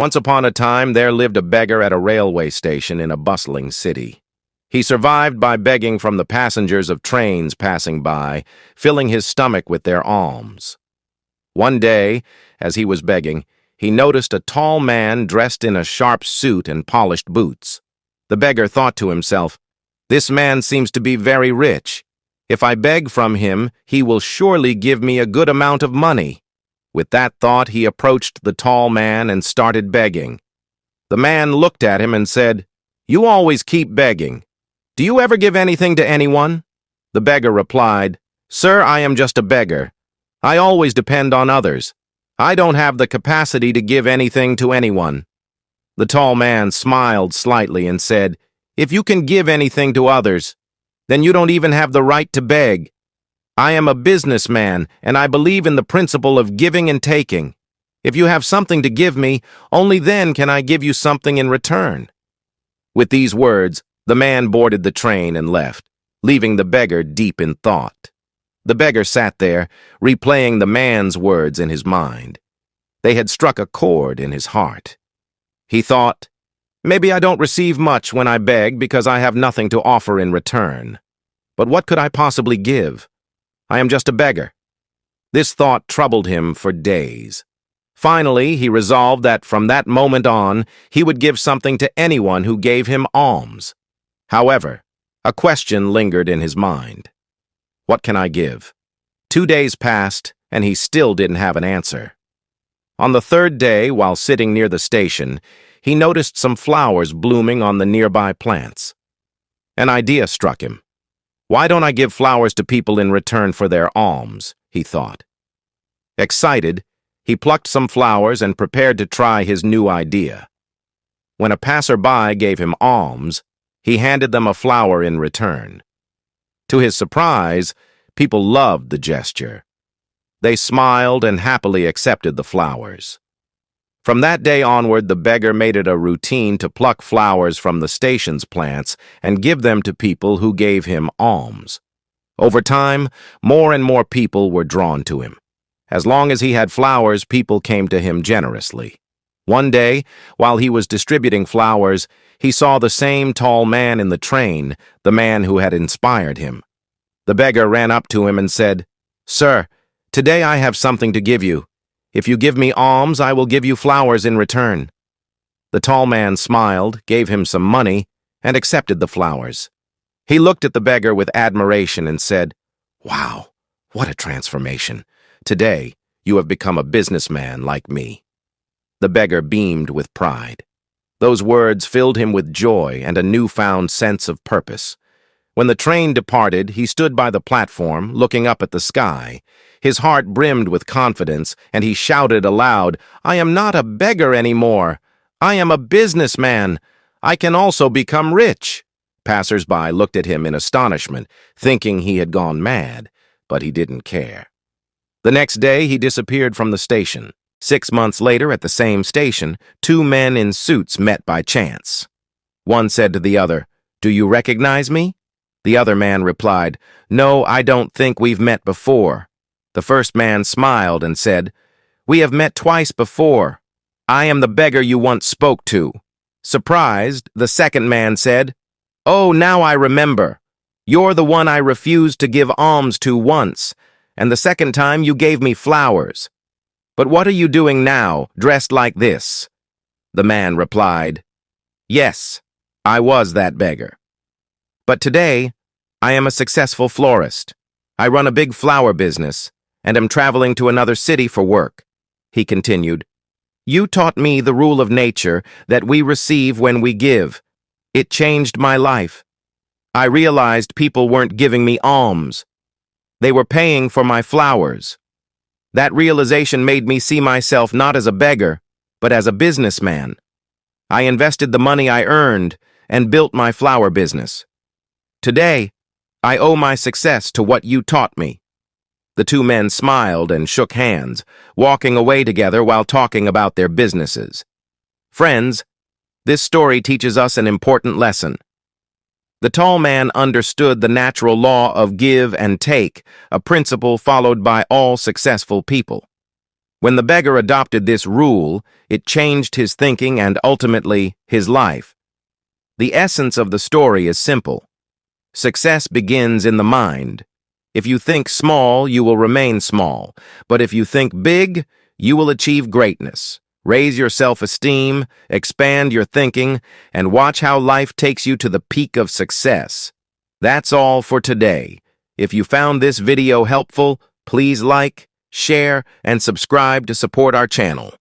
Once upon a time, there lived a beggar at a railway station in a bustling city. He survived by begging from the passengers of trains passing by, filling his stomach with their alms. One day, as he was begging, he noticed a tall man dressed in a sharp suit and polished boots. The beggar thought to himself, "This man seems to be very rich. If I beg from him, he will surely give me a good amount of money." With that thought, he approached the tall man and started begging. The man looked at him and said, "You always keep begging. Do you ever give anything to anyone?" The beggar replied, "Sir, I am just a beggar. I always depend on others. I don't have the capacity to give anything to anyone." The tall man smiled slightly and said, "If you can give anything to others, then you don't even have the right to beg. I am a businessman, and I believe in the principle of giving and taking. If you have something to give me, only then can I give you something in return." With these words, the man boarded the train and left, leaving the beggar deep in thought. The beggar sat there, replaying the man's words in his mind. They had struck a chord in his heart. He thought, "Maybe I don't receive much when I beg because I have nothing to offer in return. But what could I possibly give? I am just a beggar." This thought troubled him for days. Finally, he resolved that from that moment on, he would give something to anyone who gave him alms. However, a question lingered in his mind. What can I give? 2 days passed, and he still didn't have an answer. On the third day, while sitting near the station, he noticed some flowers blooming on the nearby plants. An idea struck him. "Why don't I give flowers to people in return for their alms?" he thought. Excited, he plucked some flowers and prepared to try his new idea. When a passerby gave him alms, he handed them a flower in return. To his surprise, people loved the gesture. They smiled and happily accepted the flowers. From that day onward, the beggar made it a routine to pluck flowers from the station's plants and give them to people who gave him alms. Over time, more and more people were drawn to him. As long as he had flowers, people came to him generously. One day, while he was distributing flowers, he saw the same tall man in the train, the man who had inspired him. The beggar ran up to him and said, "Sir, today I have something to give you. If you give me alms, I will give you flowers in return." The tall man smiled, gave him some money, and accepted the flowers. He looked at the beggar with admiration and said, "Wow, what a transformation. Today, you have become a businessman like me." The beggar beamed with pride. Those words filled him with joy and a newfound sense of purpose. When the train departed, he stood by the platform, looking up at the sky. His heart brimmed with confidence, and he shouted aloud, "I am not a beggar anymore. I am a businessman. I can also become rich." Passers-by looked at him in astonishment, thinking he had gone mad, but he didn't care. The next day, he disappeared from the station. 6 months later, at the same station, 2 men in suits met by chance. One said to the other, "Do you recognize me?" The other man replied, "No, I don't think we've met before." The first man smiled and said, "We have met twice before. I am the beggar you once spoke to." Surprised, the second man said, "Oh, now I remember. You're the one I refused to give alms to once, and the second time you gave me flowers. But what are you doing now, dressed like this?" The man replied, "Yes, I was that beggar. But today, I am a successful florist. I run a big flower business, and am traveling to another city for work." He continued, "You taught me the rule of nature that we receive when we give. It changed my life. I realized people weren't giving me alms. They were paying for my flowers. That realization made me see myself not as a beggar, but as a businessman. I invested the money I earned and built my flower business. Today, I owe my success to what you taught me." The 2 men smiled and shook hands, walking away together while talking about their businesses. Friends, this story teaches us an important lesson. The tall man understood the natural law of give and take, a principle followed by all successful people. When the beggar adopted this rule, it changed his thinking and ultimately his life. The essence of the story is simple. Success begins in the mind. If you think small, you will remain small. But if you think big, you will achieve greatness. Raise your self-esteem, expand your thinking, and watch how life takes you to the peak of success. That's all for today. If you found this video helpful, please like, share, and subscribe to support our channel.